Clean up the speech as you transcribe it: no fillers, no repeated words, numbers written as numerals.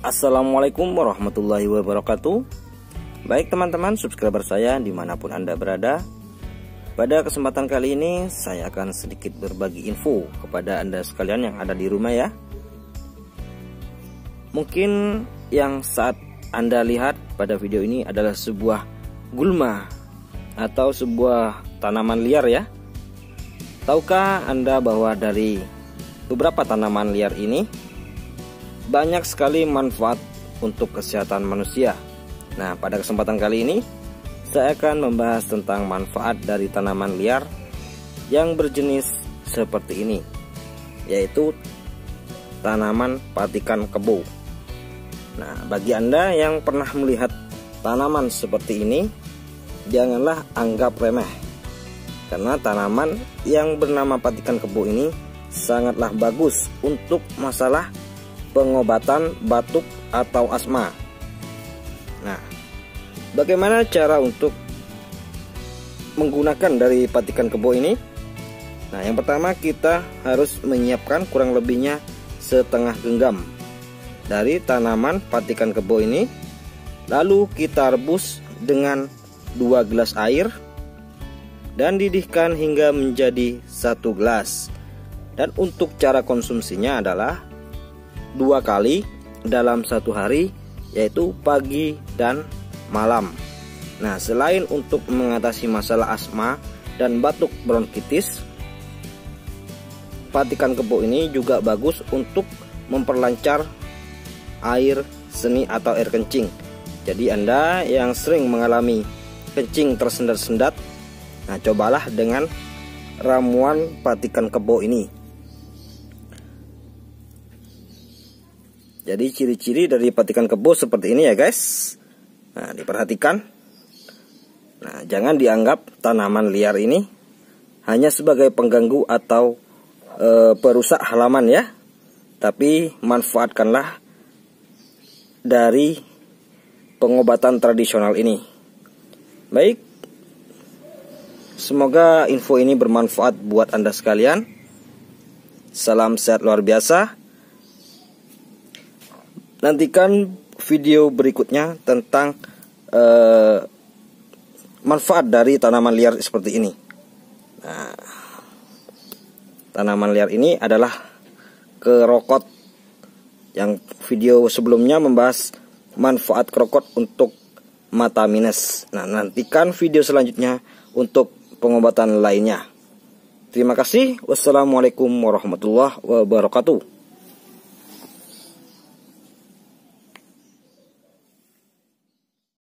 Assalamualaikum warahmatullahi wabarakatuh. Baik teman-teman subscriber saya dimanapun Anda berada, pada kesempatan kali ini saya akan sedikit berbagi info kepada Anda sekalian yang ada di rumah ya. Mungkin yang saat Anda lihat pada video ini adalah sebuah gulma atau sebuah tanaman liar ya. Tahukah Anda bahwa dari beberapa tanaman liar ini banyak sekali manfaat untuk kesehatan manusia. Nah, pada kesempatan kali ini saya akan membahas tentang manfaat dari tanaman liar yang berjenis seperti ini, yaitu tanaman patikan kebo. Nah, bagi Anda yang pernah melihat tanaman seperti ini, janganlah anggap remeh, karena tanaman yang bernama patikan kebo ini sangatlah bagus untuk masalah pengobatan batuk atau asma. Nah, bagaimana cara untuk menggunakan dari patikan kebo ini? Nah, yang pertama kita harus menyiapkan kurang lebihnya setengah genggam dari tanaman patikan kebo ini. Lalu kita rebus dengan 2 gelas air dan didihkan hingga menjadi 1 gelas. Dan untuk cara konsumsinya adalah 2 kali dalam 1 hari, yaitu pagi dan malam. Nah, selain untuk mengatasi masalah asma dan batuk bronkitis, patikan kebo ini juga bagus untuk memperlancar air seni atau air kencing. Jadi Anda yang sering mengalami kencing tersendat-sendat, nah cobalah dengan ramuan patikan kebo ini. Jadi ciri-ciri dari patikan kebo seperti ini ya guys. Nah, diperhatikan. Nah, jangan dianggap tanaman liar ini hanya sebagai pengganggu atau perusak halaman ya. Tapi manfaatkanlah dari pengobatan tradisional ini. Baik. Semoga info ini bermanfaat buat Anda sekalian. Salam sehat luar biasa. Nantikan video berikutnya tentang manfaat dari tanaman liar seperti ini. Nah, tanaman liar ini adalah kerokot. Yang video sebelumnya membahas manfaat kerokot untuk mata minus. Nah, nantikan video selanjutnya untuk pengobatan lainnya. Terima kasih. Wassalamualaikum warahmatullahi wabarakatuh.